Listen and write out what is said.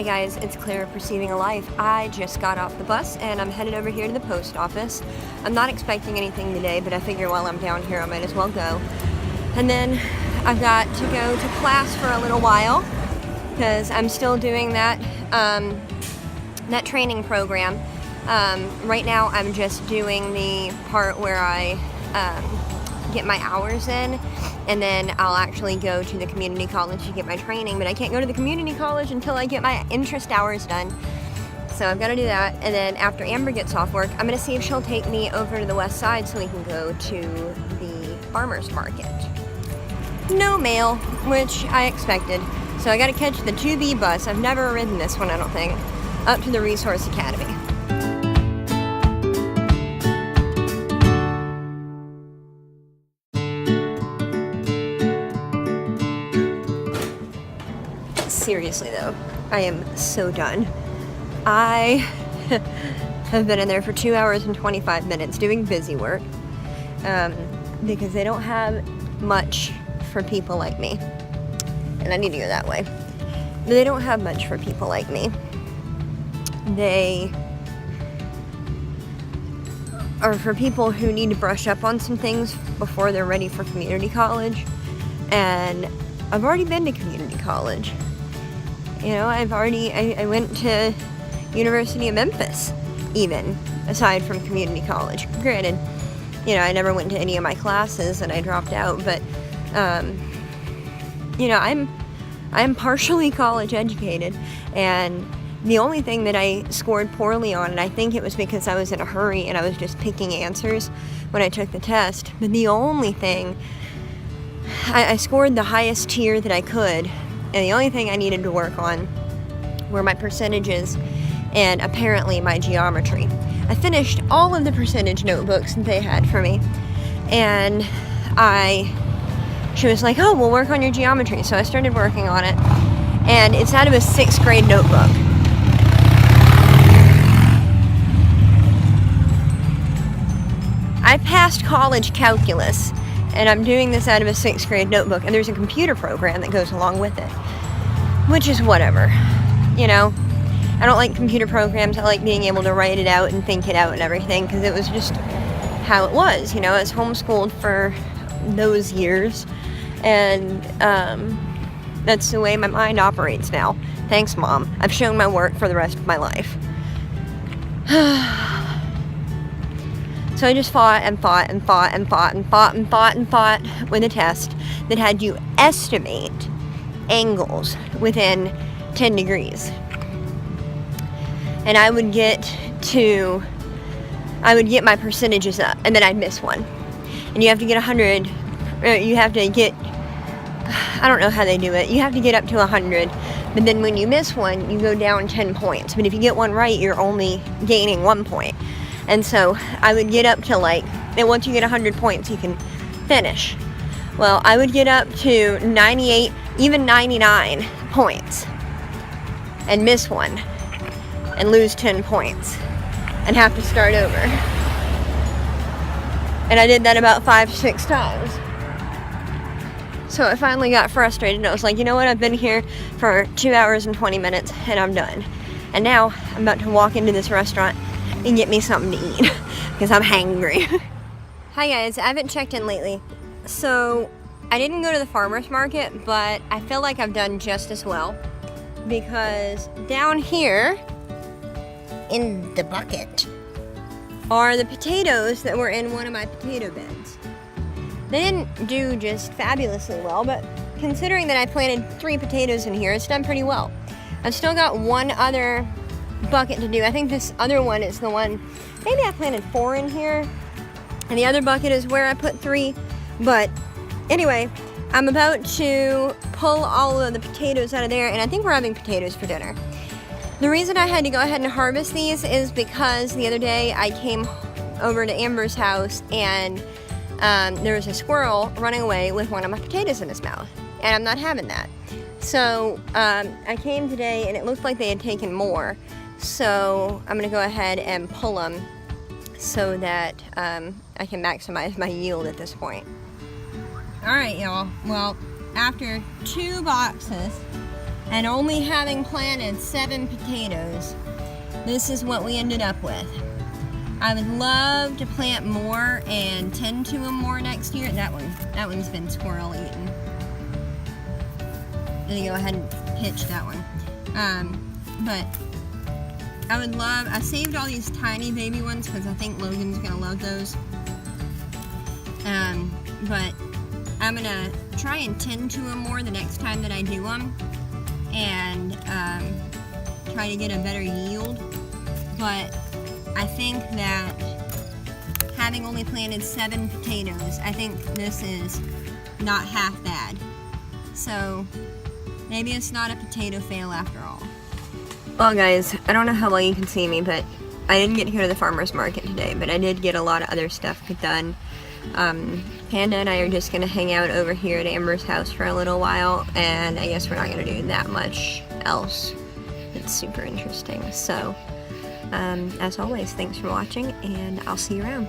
Hi guys, it's Claire of Perceiving a Life. I just got off the bus and I'm headed over here to the post office. I'm not expecting anything today, but I figure while I'm down here I might as well go. And then I've got to go to class for a little while because I'm still doing that that training program. Right now I'm just doing the part where I get my hours in, and then I'll actually go to the community college to get my training, but I can't go to the community college until I get my interest hours done. So I've got to do that, and then after Amber gets off work, I'm going to see if she'll take me over to the west side so we can go to the farmer's market. No mail, which I expected. So I got to catch the 2B bus. I've never ridden this one, I don't think, up to the Resource Academy. Seriously though, I am so done. I have been in there for 2 hours and 25 minutes doing busy work because they don't have much for people like me. And I need to go that way. They don't have much for people like me. They are for people who need to brush up on some things before they're ready for community college. And I've already been to community college. You know, I went to University of Memphis, even, aside from community college. Granted, you know, I never went to any of my classes and I dropped out, but, you know, I'm partially college educated, and the only thing that I scored poorly on, and I think it was because I was in a hurry and I was just picking answers when I took the test, but the only thing, I scored the highest tier that I could. And the only thing I needed to work on were my percentages and apparently my geometry. I finished all of the percentage notebooks that they had for me. And she was like, oh, we'll work on your geometry. So I started working on it. And it's out of a 6th grade notebook. I passed college calculus. And I'm doing this out of a 6th grade notebook, and there's a computer program that goes along with it, which is whatever, you know. I don't like computer programs. I like being able to write it out and think it out and everything, because it was just how it was, you know. I was homeschooled for those years, and that's the way my mind operates now. Thanks, Mom. I've shown my work for the rest of my life. So I just fought with a test that had you estimate angles within 10 degrees. And I would get my percentages up, and then I'd miss one. And you have to get 100, you have to get, I don't know how they do it, you have to get up to 100, but then when you miss one, you go down 10 points. But if you get one right, you're only gaining 1 point. And so I would get up to and once you get 100 points, you can finish. Well, I would get up to 98, even 99 points and miss one and lose 10 points and have to start over. And I did that about 5-6 times. So I finally got frustrated and I was like, you know what? I've been here for 2 hours and 20 minutes and I'm done. And now I'm about to walk into this restaurant and get me something to eat because I'm hangry. Hi guys, I haven't checked in lately. So I didn't go to the farmer's market, but I feel like I've done just as well, because down here in the bucket are the potatoes that were in one of my potato beds. They didn't do just fabulously well, but considering that I planted 3 potatoes in here, it's done pretty well. I've still got one other bucket to do. I think this other one is the one, maybe I planted 4 in here, and the other bucket is where I put 3. But anyway, I'm about to pull all of the potatoes out of there, and I think we're having potatoes for dinner. The reason I had to go ahead and harvest these is because the other day I came over to Amber's house and there was a squirrel running away with one of my potatoes in his mouth, and I'm not having that. So I came today and it looked like they had taken more. So I'm going to go ahead and pull them so that I can maximize my yield at this point. Alright y'all, well, after 2 boxes and only having planted 7 potatoes, this is what we ended up with. I would love to plant more and tend to them more next year. That one's been squirrel eaten. I'm gonna go ahead and pitch that one. But I saved all these tiny baby ones because I think Logan's gonna love those. But I'm gonna try and tend to them more the next time that I do them, and try to get a better yield. But I think that having only planted 7 potatoes, I think this is not half bad. So maybe it's not a potato fail after all. Well guys, I don't know how well you can see me, but I didn't get to go to the farmer's market today, but I did get a lot of other stuff done. Panda and I are just gonna hang out over here at Amber's house for a little while, and I guess we're not gonna do that much else. It's super interesting. So, as always, thanks for watching, and I'll see you around.